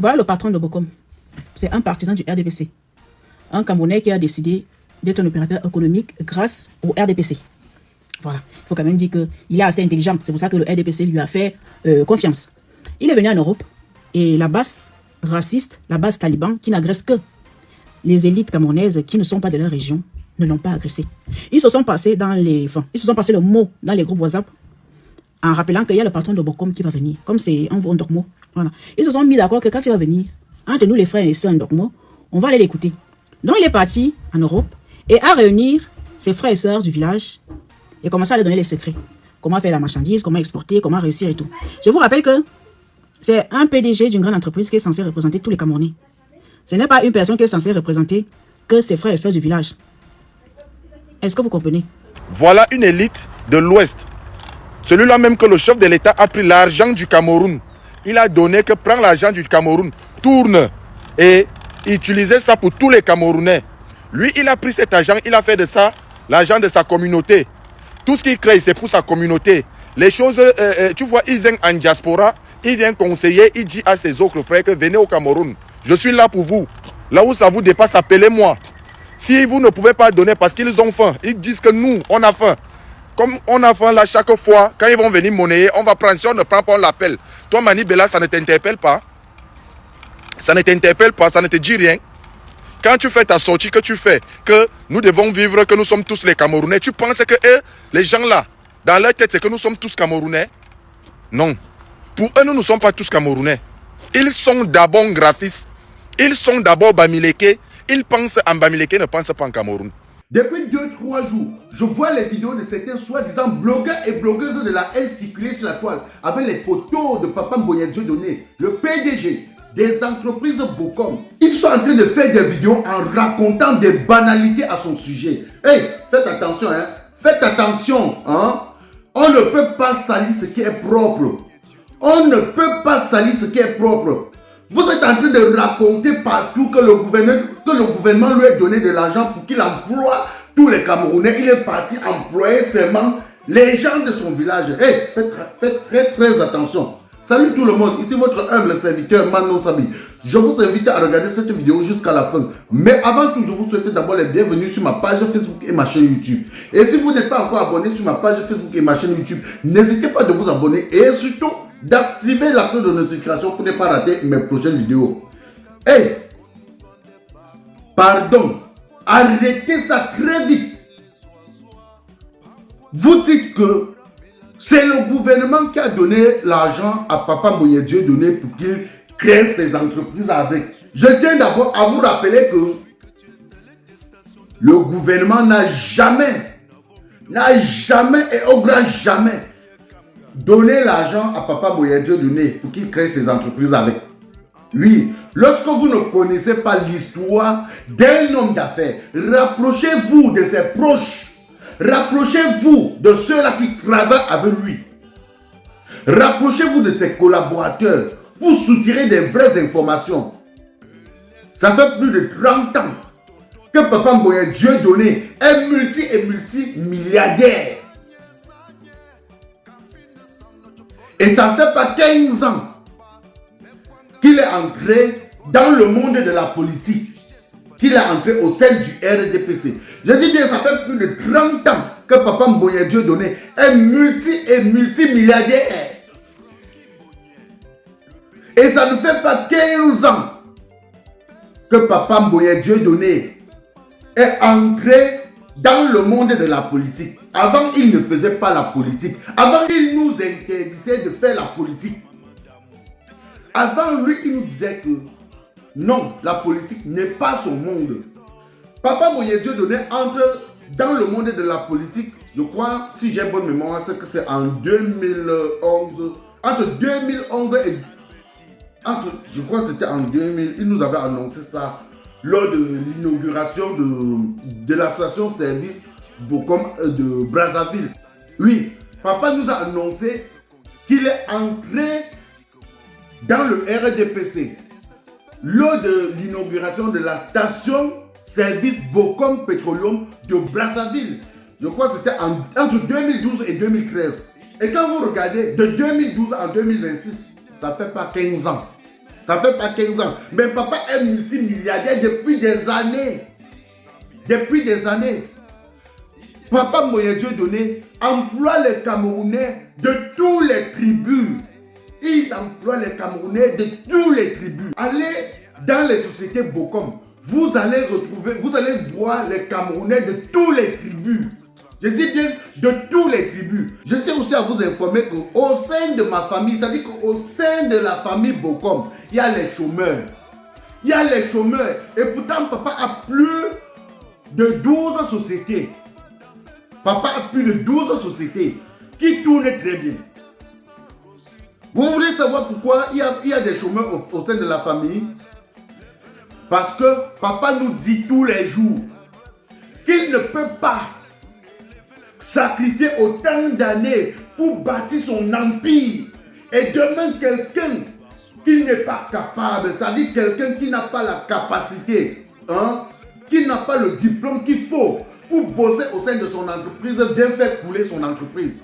Voilà le patron de Bokom. C'est un partisan du RDPC. Un Camerounais qui a décidé d'être un opérateur économique grâce au RDPC. Voilà. Il faut quand même dire qu'il est assez intelligent. C'est pour ça que le RDPC lui a fait confiance. Il est venu en Europe et la base raciste, la base taliban, qui n'agresse que les élites camerounaises qui ne sont pas de leur région, ne l'ont pas agressé. Ils se sont passés le mot dans les groupes WhatsApp en rappelant qu'il y a le patron de Bokom qui va venir. Comme c'est un Ndokmo. Voilà. Ils se sont mis d'accord que quand il va venir, entre nous les frères et sœurs Ndokmo, on va aller l'écouter. Donc il est parti en Europe et à réunir ses frères et sœurs du village et commencer à leur donner les secrets. Comment faire la marchandise, comment exporter, comment réussir et tout. Je vous rappelle que c'est un PDG d'une grande entreprise qui est censé représenter tous les Camerounais. Ce n'est pas une personne qui est censée représenter que ses frères et sœurs du village. Est-ce que vous comprenez? Voilà une élite de l'Ouest. Celui-là même que le chef de l'État a pris l'argent du Cameroun. Il a donné que prends l'argent du Cameroun, tourne et utilisez ça pour tous les Camerounais. Lui, il a pris cet argent, il a fait de ça l'argent de sa communauté. Tout ce qu'il crée, c'est pour sa communauté. Les choses, tu vois, il vient en diaspora, il vient conseiller, il dit à ses autres frères que venez au Cameroun. Je suis là pour vous. Là où ça vous dépasse, appelez-moi. Si vous ne pouvez pas donner parce qu'ils ont faim, ils disent que nous, on a faim. Comme on a faim là, chaque fois, quand ils vont venir monnayer, on va prendre. Si on ne prend pas, on l'appelle. Toi, Mani Bella, ça ne t'interpelle pas. Ça ne t'interpelle pas, ça ne te dit rien. Quand tu fais ta sortie que tu fais, que nous devons vivre, que nous sommes tous les Camerounais, tu penses que eux, les gens là, dans leur tête, c'est que nous sommes tous Camerounais? Non. Pour eux, nous ne sommes pas tous Camerounais. Ils sont d'abord graphistes. Ils sont d'abord Bamileke. Ils pensent en Bamileke, ne pensent pas en Cameroun. Depuis 2-3 jours, je vois les vidéos de certains soi-disant blogueurs et blogueuses de la haine circuler sur la toile avec les photos de Papa Mboya Dieudonné, le PDG des entreprises Bokom. Ils sont en train de faire des vidéos en racontant des banalités à son sujet. Hey, faites attention, hein. Faites attention, hein. On ne peut pas salir ce qui est propre. On ne peut pas salir ce qui est propre. Vous êtes en train de raconter partout que le gouvernement lui a donné de l'argent pour qu'il emploie tous les Camerounais. Il est parti employer seulement les gens de son village. Hey, faites très attention. Salut tout le monde, ici votre humble serviteur Mano Sabi. Je vous invite à regarder cette vidéo jusqu'à la fin. Mais avant tout, je vous souhaite d'abord les bienvenus sur ma page Facebook et ma chaîne YouTube. Et si vous n'êtes pas encore abonné sur ma page Facebook et ma chaîne YouTube, n'hésitez pas de vous abonner et surtout d'activer la cloche de notification pour ne pas rater mes prochaines vidéos. Hey, pardon, arrêtez ça très vite. Vous dites que c'est le gouvernement qui a donné l'argent à Papa Mboya Dieudonné pour qu'il crée ses entreprises avec. Je tiens d'abord à vous rappeler que le gouvernement n'a jamais et au grand jamais donné l'argent à Papa Mboya Dieudonné pour qu'il crée ses entreprises avec. Oui, lorsque vous ne connaissez pas l'histoire d'un homme d'affaires, rapprochez-vous de ses proches. Rapprochez-vous de ceux-là qui travaillent avec lui. Rapprochez-vous de ses collaborateurs pour soutirer des vraies informations. Ça fait plus de 30 ans que Papa Mboya Dieudonné est multimilliardaire. Et ça fait pas 15 ans qu'il est entré dans le monde de la politique. Qu'il est entré au sein du RDPC. Je dis bien, ça fait plus de 30 ans que Papa Mboya Dieudonné est multimilliardaire. Et ça ne fait pas 15 ans que Papa Mboya Dieudonné est entré dans le monde de la politique. Avant, il ne faisait pas la politique. Avant, il nous interdisait de faire la politique. Avant, lui, il nous disait que non, la politique n'est pas son monde. Papa Mboya Dieudonné entre dans le monde de la politique, je crois, si j'ai bonne mémoire, c'est que c'est en 2011. Entre 2011 et... je crois que c'était en 2000. Il nous avait annoncé ça lors de l'inauguration de la station-service Bokom de Brazzaville. Oui, papa nous a annoncé qu'il est entré dans le RDPC. Lors de l'inauguration de la station-service Bokom Petroleum de Brazzaville. Je crois que c'était entre 2012 et 2013. Et quand vous regardez de 2012 à 2026, ça ne fait pas 15 ans. Ça fait pas 15 ans. Mais papa est multimilliardaire depuis des années. Depuis des années. Papa Moyen Dieu donné emploie les Camerounais de tous les tribus. Il emploie les Camerounais de tous les tribus. Allez dans les sociétés Bokom. Vous allez voir les Camerounais de tous les tribus. Je dis bien de tous les tribus. Je tiens aussi à vous informer qu'au sein de ma famille, c'est-à-dire qu'au sein de la famille Bokom, il y a les chômeurs. Il y a les chômeurs. Et pourtant, papa a plus de 12 sociétés. Papa a plus de 12 sociétés qui tournent très bien. Vous voulez savoir pourquoi il y a des chômeurs au sein de la famille? Parce que papa nous dit tous les jours qu'il ne peut pas sacrifier autant d'années pour bâtir son empire. Et demain, quelqu'un qui n'est pas capable, c'est-à-dire quelqu'un qui n'a pas la capacité, qui n'a pas le diplôme qu'il faut pour bosser au sein de son entreprise, vient faire couler son entreprise.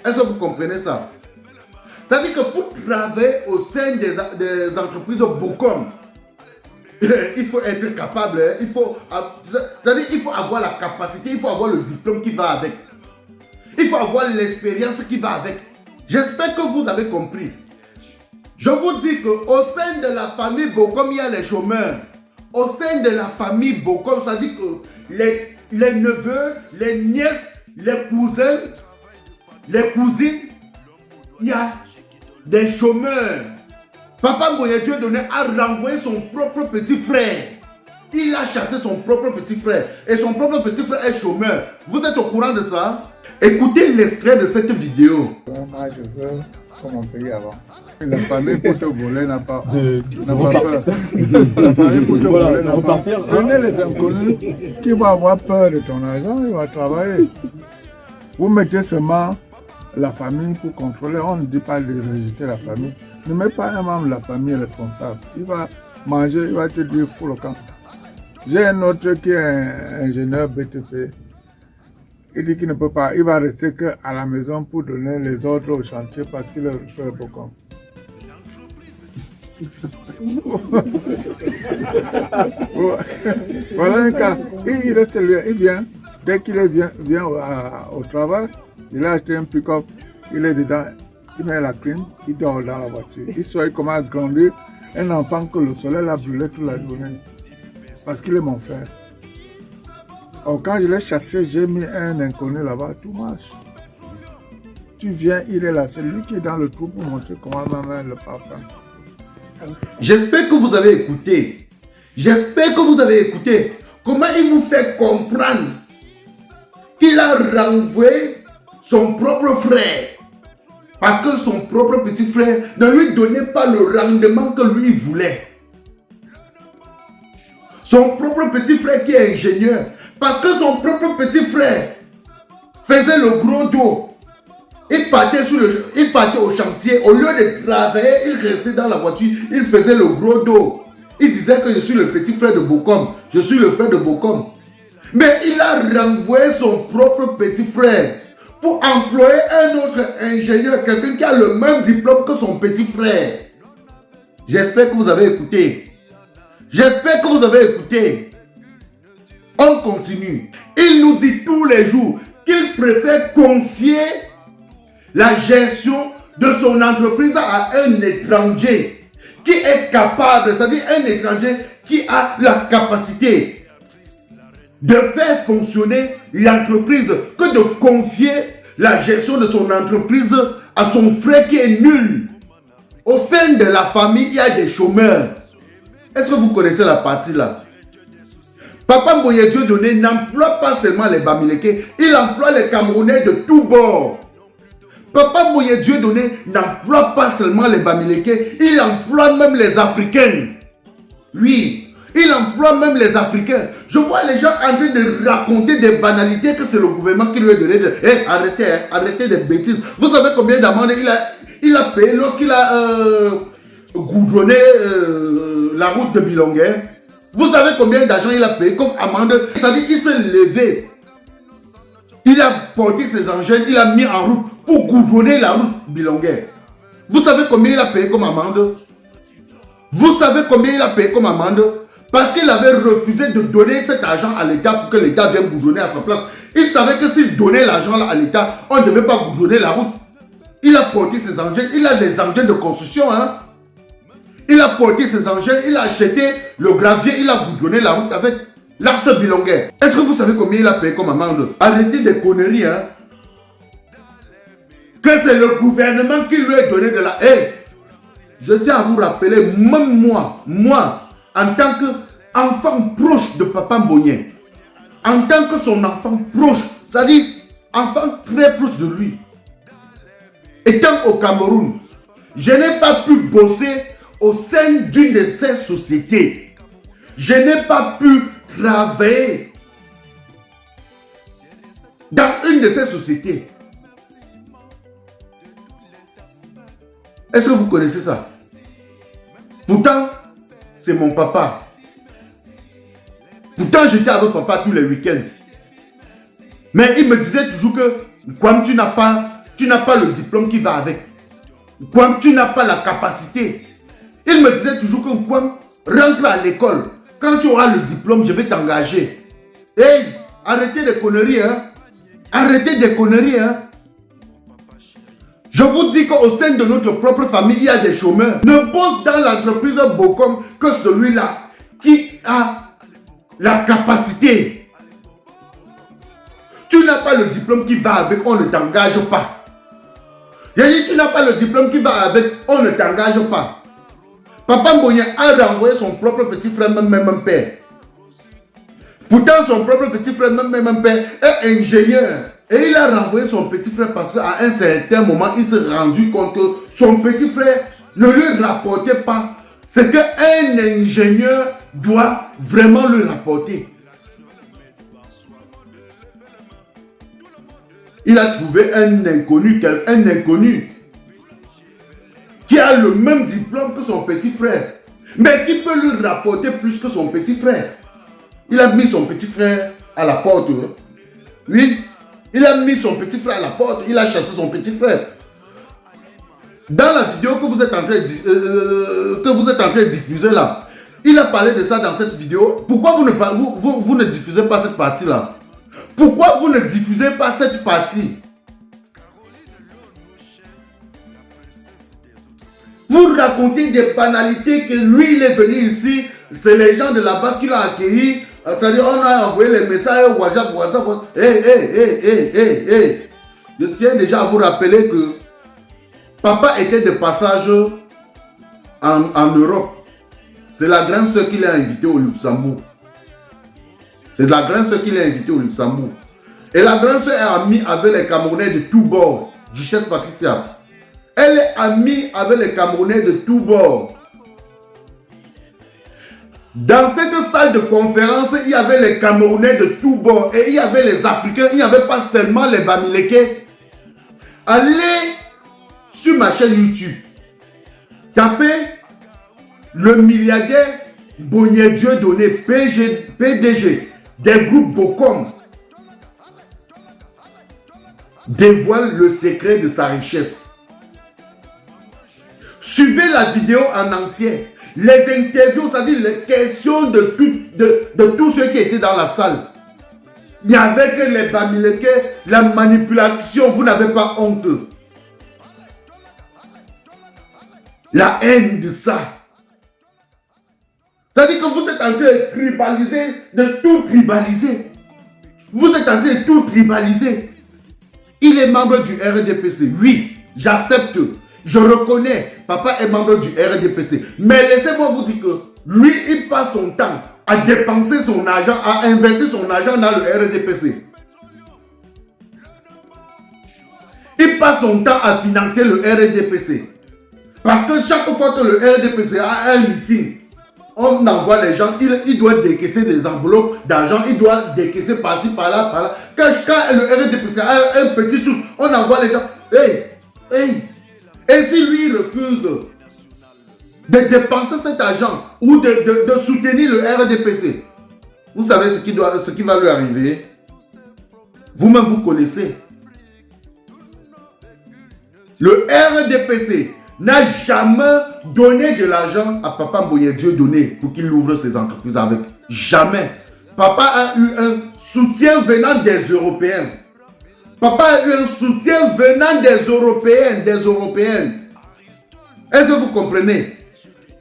Est-ce que vous comprenez ça? C'est-à-dire que pour travailler au sein des entreprises Bokom, il faut être capable, il faut avoir la capacité, il faut avoir le diplôme qui va avec. Il faut avoir l'expérience qui va avec. J'espère que vous avez compris. Je vous dis qu'au sein de la famille Bokom, il y a les chômeurs. Au sein de la famille Bokom, ça dit que les neveux, les nièces, les cousins, les cousines, il y a des chômeurs. Papa Moyen Dieu donné a renvoyé son propre petit frère. Il a chassé son propre petit frère. Et son propre petit frère est chômeur. Vous êtes au courant de ça? Écoutez l'extrait de cette vidéo. Moi, je veux comme on payait avant. La famille pour te voler n'a pas peur. La famille pour te voler n'a pas peur. Prenez les inconnus qui vont avoir peur de ton argent, il va travailler. Vous mettez seulement la famille pour contrôler. On ne dit pas de rejeter la famille. Ne mets pas un membre de la famille responsable. Il va manger, il va te dire fou le camp. J'ai un autre qui est ingénieur BTP. Il dit qu'il ne peut pas, il va rester qu'à la maison pour donner les ordres au chantier parce qu'il est frère Bokom. Voilà un cas. Il reste lui, il vient. Dès qu'il vient au travail, il a acheté un pick-up, il est dedans, il met la clim, il dort dans la voiture. Il sort, il commence à grandir. Un enfant que le soleil l'a brûlé toute la journée. Parce qu'il est mon frère. Or, quand je l'ai chassé, j'ai mis un inconnu là-bas, tout marche. Tu viens, il est là, c'est lui qui est dans le trou pour montrer comment maman le papa. J'espère que vous avez écouté. J'espère que vous avez écouté. Comment il vous fait comprendre qu'il a renvoyé son propre frère. Parce que son propre petit frère ne lui donnait pas le rendement que lui voulait. Son propre petit frère qui est ingénieur. Parce que son propre petit frère faisait le gros dos. Il partait au chantier. Au lieu de travailler, il restait dans la voiture. Il faisait le gros dos. Il disait que je suis le petit frère de Bokom. Je suis le frère de Bokom. Mais il a renvoyé son propre petit frère pour employer un autre ingénieur, quelqu'un qui a le même diplôme que son petit frère. J'espère que vous avez écouté. J'espère que vous avez écouté. On continue. Il nous dit tous les jours qu'il préfère confier la gestion de son entreprise à un étranger qui est capable, c'est-à-dire un étranger qui a la capacité de faire fonctionner l'entreprise que de confier la gestion de son entreprise à son frère qui est nul. Au sein de la famille, il y a des chômeurs. Est-ce que vous connaissez la partie là? Papa Moyen Dieu donné n'emploie pas seulement les Bamileke, il emploie les Camerounais de tous bords. Papa Moyen Dieu donné n'emploie pas seulement les Bamileke, il emploie même les Africains. Oui, il emploie même les Africains. Je vois les gens en train de raconter des banalités que c'est le gouvernement qui lui a donné. Arrêtez des bêtises. Vous savez combien d'amendes il a payé lorsqu'il a goudronné la route de Bilonguer? Vous savez combien d'argent il a payé comme amende? C'est-à-dire qu'il s'est levé. Il a porté ses engins, il a mis en route pour goudronner la route Bilonguer. Vous savez combien il a payé comme amende? Vous savez combien il a payé comme amende? Parce qu'il avait refusé de donner cet argent à l'État pour que l'État vienne goudronner à sa place. Il savait que s'il donnait l'argent à l'État, on ne devait pas goudronner la route. Il a porté ses engins, il a des engins de construction. Hein? Il a porté ses engins, il a acheté le gravier, il a goudronné la route avec l'arce bilonguet. Est-ce que vous savez combien il a payé comme amende? Arrêtez des conneries. Hein? Que c'est le gouvernement qui lui a donné de la haine. Je tiens à vous rappeler, même moi, en tant qu'enfant proche de Papa Mbonye, en tant que son enfant proche, c'est-à-dire enfant très proche de lui, étant au Cameroun, je n'ai pas pu bosser au sein d'une de ces sociétés. Je n'ai pas pu travailler dans une de ces sociétés. Est-ce que vous connaissez ça? Pourtant, c'est mon papa. Pourtant, j'étais avec papa tous les week-ends. Mais il me disait toujours que comme tu n'as pas le diplôme qui va avec, comme tu n'as pas la capacité, il me disait toujours que comme rentre à l'école, quand tu auras le diplôme, je vais t'engager. Hey, arrêtez des conneries, hein. Arrêtez des conneries, hein. Je vous dis qu'au sein de notre propre famille, il y a des chômeurs. Ne bosse dans l'entreprise Bocom que celui-là qui a la capacité. Tu n'as pas le diplôme qui va avec, on ne t'engage pas. J'ai dit, tu n'as pas le diplôme qui va avec, on ne t'engage pas. Papa Mbonye a renvoyé son propre petit frère, même père. Pourtant, son propre petit frère, même père, est ingénieur. Et il a renvoyé son petit frère parce qu'à un certain moment, il s'est rendu compte que son petit frère ne lui rapportait pas ce qu'un ingénieur doit vraiment lui rapporter. Il a trouvé un inconnu qui a le même diplôme que son petit frère, mais qui peut lui rapporter plus que son petit frère. Il a mis son petit frère à la porte. Oui. Il a mis son petit frère à la porte, il a chassé son petit frère. Dans la vidéo que vous êtes en train de diffuser là, il a parlé de ça dans cette vidéo. Pourquoi vous ne diffusez pas cette partie-là? Pourquoi vous ne diffusez pas cette partie? Vous racontez des banalités que lui, il est venu ici, c'est les gens de la base qui l'ont accueilli. C'est-à-dire, on a envoyé les messages au WhatsApp. Hey. Je tiens déjà à vous rappeler que papa était de passage en Europe. C'est la grande sœur qui l'a invité au Luxembourg. C'est la grande sœur qui l'a invité au Luxembourg. Et la grande sœur est amie avec les Camerounais de tous bords. Duchesse Patricia. Elle est amie avec les Camerounais de tous bords. Dans cette salle de conférence, il y avait les Camerounais de tous bords et il y avait les Africains, il n'y avait pas seulement les Bamileke. Allez sur ma chaîne YouTube, tapez le milliardaire Mbonye Dieudonné, PDG des groupes Bocom, dévoile le secret de sa richesse. Suivez la vidéo en entier. Les interviews, c'est-à-dire les questions de tous ceux qui étaient dans la salle. Il n'y avait que les Bamileke, la manipulation, vous n'avez pas honte. La haine de ça. C'est-à-dire que vous êtes en train de tribaliser, de tout tribaliser. Vous êtes en train de tout tribaliser. Il est membre du RDPC. Oui, j'accepte. Je reconnais, papa est membre du RDPC. Mais laissez-moi vous dire que lui, il passe son temps à dépenser son argent, à investir son argent dans le RDPC. Il passe son temps à financer le RDPC. Parce que chaque fois que le RDPC a un meeting, on envoie les gens, il doit décaisser des enveloppes d'argent, il doit décaisser par-ci, par-là, par-là. Quand le RDPC a un petit truc, on envoie les gens. Hey. Et si lui refuse de dépenser cet argent ou de soutenir le RDPC, vous savez ce qui va lui arriver? Vous-même, vous connaissez. Le RDPC n'a jamais donner de l'argent à Papa Mboye Dieudonné pour qu'il ouvre ses entreprises avec. Jamais. Papa a eu un soutien venant des Européens. Papa a eu un soutien venant des Européens, des Européennes. Est-ce que vous comprenez?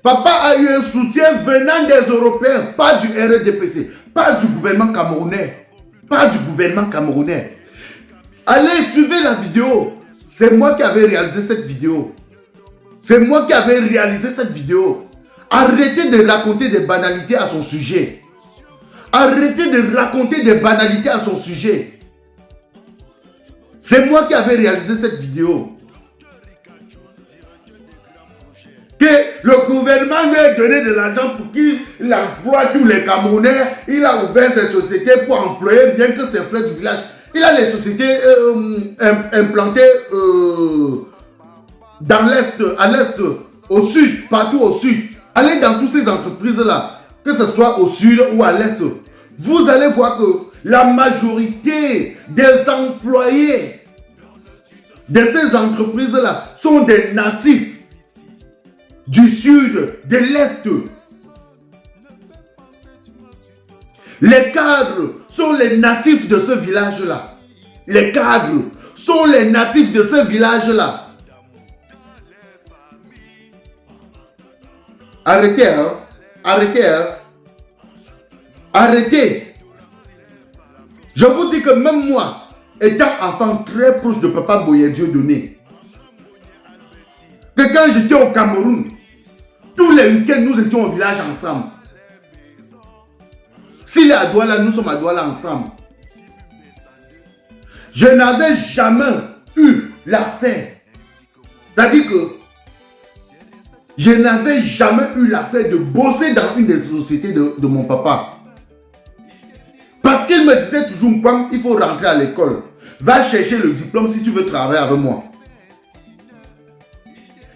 Papa a eu un soutien venant des Européens, pas du RDPC, pas du gouvernement camerounais. Pas du gouvernement camerounais. Allez, suivez la vidéo. C'est moi qui avais réalisé cette vidéo. C'est moi qui avais réalisé cette vidéo. Arrêtez de raconter des banalités à son sujet. Arrêtez de raconter des banalités à son sujet. C'est moi qui avais réalisé cette vidéo. Que le gouvernement lui a donné de l'argent pour qu'il emploie tous les Camerounais. Il a ouvert ses sociétés pour employer bien que ses frères du village. Il a les sociétés implantées dans l'Est, à l'Est, au Sud, partout au Sud. Allez dans toutes ces entreprises-là, que ce soit au Sud ou à l'Est. Vous allez voir que la majorité des employés de ces entreprises-là sont des natifs du Sud, de l'Est. Les cadres sont les natifs de ce village-là. Les cadres sont les natifs de ce village-là. Arrêtez, hein. Arrêtez, hein. Arrêtez. Je vous dis que même moi, étant enfant très proche de Papa Mboye Dieudonné, que quand j'étais au Cameroun, tous les week-ends, nous étions au village ensemble. S'il est à Douala, nous sommes à Douala ensemble. Je n'avais jamais eu l'accès. C'est-à-dire que je n'avais jamais eu l'accès de bosser dans une des sociétés de mon papa. Parce qu'il me disait toujours, quand il faut rentrer à l'école, va chercher le diplôme si tu veux travailler avec moi.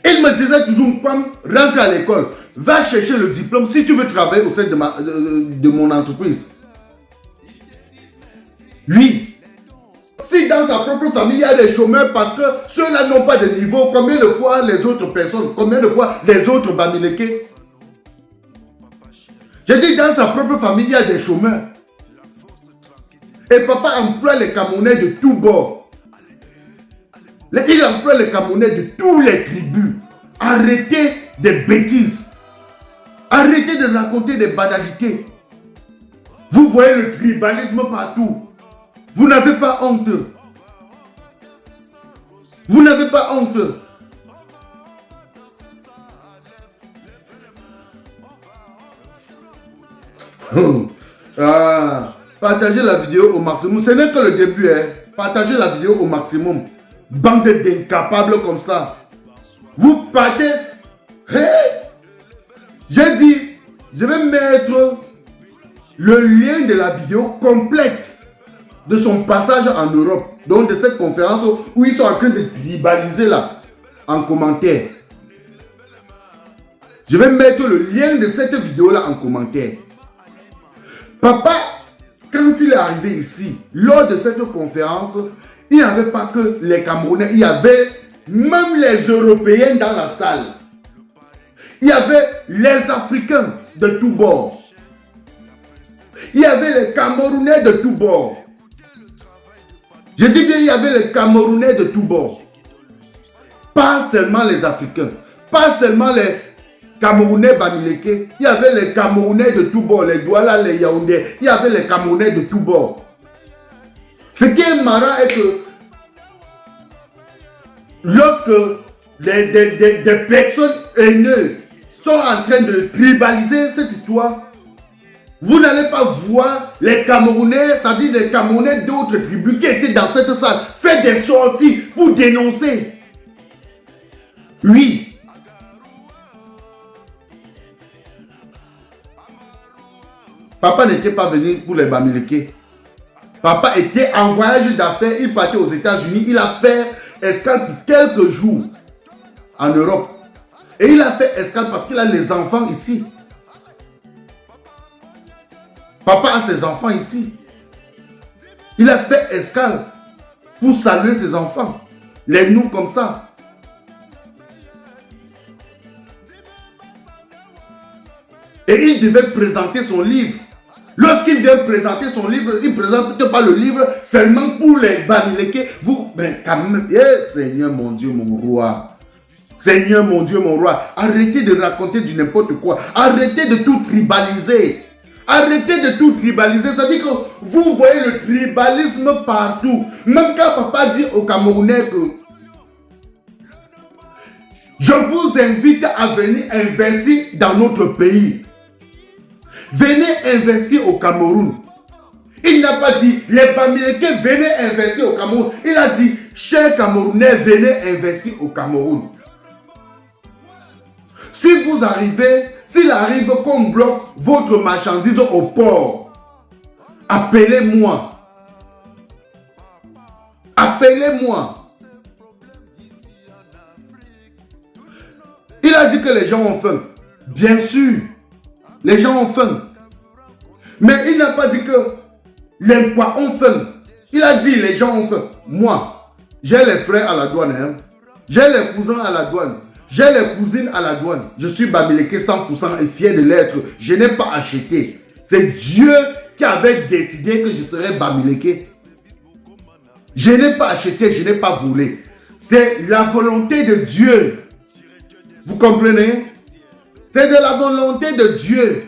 Il me disait toujours, quand rentre à l'école, va chercher le diplôme si tu veux travailler au sein de mon entreprise. Lui, si dans sa propre famille il y a des chômeurs parce que ceux-là n'ont pas de niveau, combien de fois les autres personnes, combien de fois les autres Bamileke? Je dis dans sa propre famille il y a des chômeurs. Et papa emploie les Camerounais de tous bords. Il emploie les Camerounais de tous les tribus. Arrêtez des bêtises. Arrêtez de raconter des banalités. Vous voyez le tribalisme partout. Vous n'avez pas honte. Vous n'avez pas honte. Partagez la vidéo au maximum. Ce n'est que le début. Hein. Partagez la vidéo au maximum. Bande d'incapables comme ça. Vous partez. Hey! J'ai dit, je vais mettre le lien de la vidéo complète de son passage en Europe. Donc de cette conférence où ils sont en train de tribaliser là, en commentaire. Je vais mettre le lien de cette vidéo là en commentaire. Papa, quand il est arrivé ici, lors de cette conférence, il n'y avait pas que les Camerounais, il y avait même les Européens dans la salle. Il y avait les Africains de tous bords. Il y avait les Camerounais de tous bords. Je dis bien, il y avait les Camerounais de tous bords. Pas seulement les Africains, pas seulement les Camerounais Bamileke, il y avait les Camerounais de tous bords, les Douala, les Yaoundé, il y avait les Camerounais de tous bords. Ce qui est marrant est que lorsque des personnes haineuses sont en train de tribaliser cette histoire, vous n'allez pas voir les Camerounais, c'est-à-dire les Camerounais d'autres tribus qui étaient dans cette salle, faire des sorties pour dénoncer. Oui. Papa n'était pas venu pour les Bamileke. Papa était en voyage d'affaires, il partait aux États-Unis, il a fait escale pour quelques jours en Europe. Et il a fait escale parce qu'il a les enfants ici. Papa a ses enfants ici. Il a fait escale pour saluer ses enfants. Les noms comme ça. il devait présenter son livre. Lorsqu'il vient présenter son livre, il ne présente pas le livre seulement pour les Bamileke. Vous, mais quand même, Seigneur mon Dieu, mon roi. Seigneur mon Dieu, mon roi. Arrêtez de raconter du n'importe quoi. Arrêtez de tout tribaliser. Arrêtez de tout tribaliser. Ça dit que vous voyez le tribalisme partout. Même quand papa dit aux Camerounais que je vous invite à venir investir dans notre pays. Venez investir au Cameroun. Il n'a pas dit les Bamileke venez investir au Cameroun. Il a dit chers Camerounais venez investir au Cameroun. Si vous arrivez, s'il arrive qu'on bloque votre marchandise au port, appelez-moi. Appelez-moi. Il a dit que les gens ont faim. Bien sûr, les gens ont faim. Mais il n'a pas dit que les poids ont faim. Il a dit les gens ont faim. Moi, j'ai les frères à la douane. Hein. J'ai les cousins à la douane. J'ai les cousines à la douane. Je suis Bamileke 100% et fier de l'être. Je n'ai pas acheté. C'est Dieu qui avait décidé que je serais Bamileke. Je n'ai pas acheté, je n'ai pas volé. C'est la volonté de Dieu. Vous comprenez? C'est de la volonté de Dieu.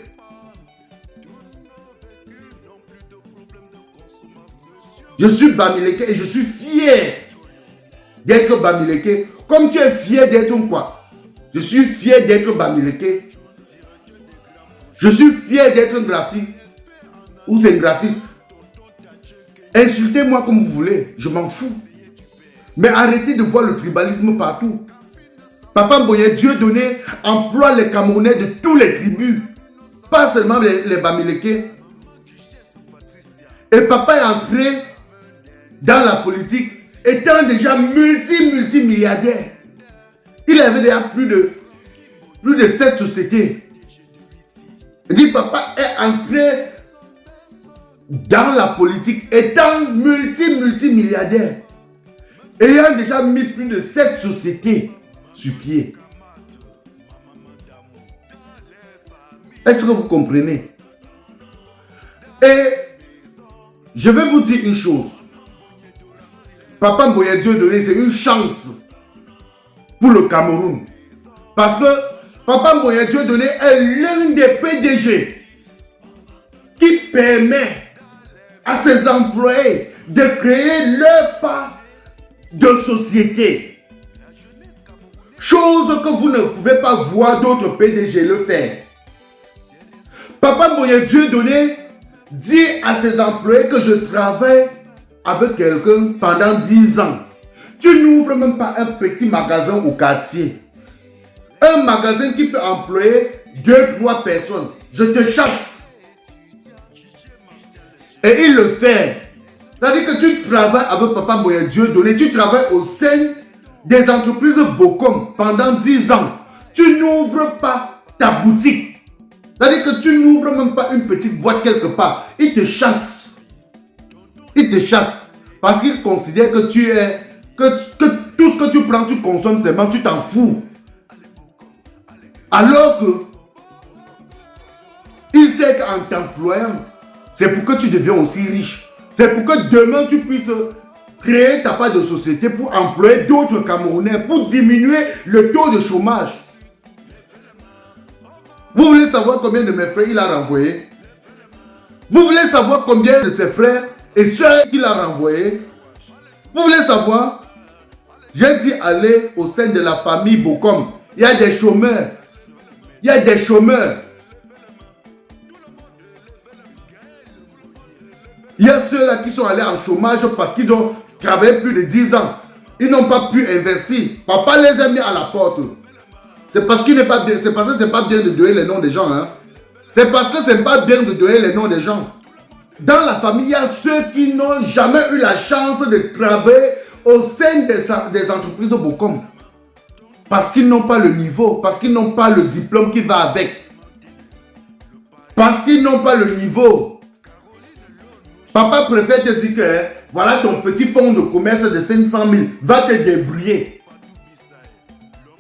Je suis Bamileke et je suis fier d'être Bamileke. Comme tu es fier d'être quoi? Je suis fier d'être Bamileke. Je suis fier d'être un graphiste. Ou c'est un graphiste. Insultez-moi comme vous voulez. Je m'en fous. Mais arrêtez de voir le tribalisme partout. Papa Mboya, Dieu donné, emploie les Camerounais de tous les tribus. Pas seulement les Bamileke. Et papa est entré dans la politique étant déjà multimilliardaire. Il avait déjà plus de 7 sociétés. Il dit papa est entré dans la politique étant multimilliardaire. Ayant déjà mis plus de 7 sociétés sur pied. Est-ce que vous comprenez? Et je vais vous dire une chose. Papa Mboya Dieu donné, c'est une chance pour le Cameroun. Parce que Papa Mboya Dieu donné est l'un des PDG qui permet à ses employés de créer leur part de société. Chose que vous ne pouvez pas voir d'autres PDG le faire. Papa Mboya Dieu donné dit à ses employés que je travaille avec quelqu'un pendant 10 ans. Tu n'ouvres même pas un petit magasin au quartier. Un magasin qui peut employer 2-3 personnes. Je te chasse. Et il le fait. C'est-à-dire que tu travailles avec Papa Mboya Dieu donné. Tu travailles au sein des entreprises Bocom pendant 10 ans. Tu n'ouvres pas ta boutique. C'est-à-dire que tu n'ouvres même pas une petite boîte quelque part. Il te chasse. Il te chasse. Parce qu'il considère que tu es... Que tout ce que tu prends, tu consommes seulement, tu t'en fous. Alors que... Il sait qu'en t'employant, c'est pour que tu deviens aussi riche. C'est pour que demain tu puisses créer ta part de société pour employer d'autres Camerounais, pour diminuer le taux de chômage. Vous voulez savoir combien de mes frères il a renvoyé? Vous voulez savoir combien de ses frères et sœurs qu'il a renvoyés? Vous voulez savoir? J'ai dit aller au sein de la famille Bocom. Il y a des chômeurs. Il y a des chômeurs. Il y a ceux-là qui sont allés en chômage parce qu'ils ont travaillé plus de 10 ans. Ils n'ont pas pu investir. Papa les a mis à la porte. C'est parce qu'il n'est pas bien. C'est parce que c'est pas bien de donner les noms des gens. Hein. C'est parce que c'est pas bien de donner les noms des gens. Dans la famille, il y a ceux qui n'ont jamais eu la chance de travailler au sein des entreprises Bocom. Parce qu'ils n'ont pas le niveau, parce qu'ils n'ont pas le diplôme qui va avec. Parce qu'ils n'ont pas le niveau. Papa préfère te dire que voilà ton petit fonds de commerce de 500 000, va te débrouiller.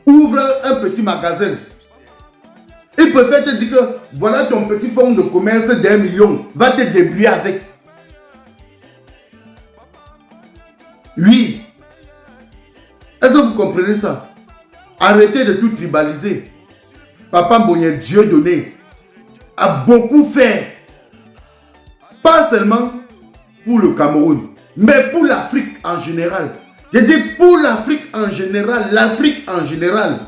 Ouvre un petit magasin. Il préfère te dire que voilà ton petit fonds de commerce d'1 million. Va te débrouiller avec. Oui. Est-ce que vous comprenez ça? Arrêtez de tout tribaliser. Papa Mbonye Dieudonné a beaucoup fait. Pas seulement pour le Cameroun, mais pour l'Afrique en général. Je dis pour l'Afrique en général, l'Afrique en général.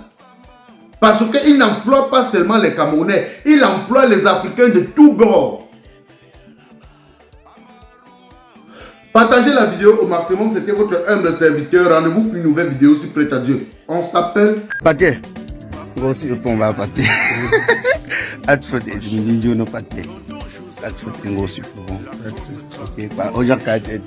Parce qu'il n'emploie pas seulement les Camerounais, il emploie les Africains de tous bords. Partagez la vidéo au maximum, c'était votre humble serviteur. Rendez-vous pour une nouvelle vidéo si prête à Dieu. On s'appelle Pate. Gosi on va pate. Atfot et milieu no pate. Atfot ngosi. OK, pas aujourd'hui.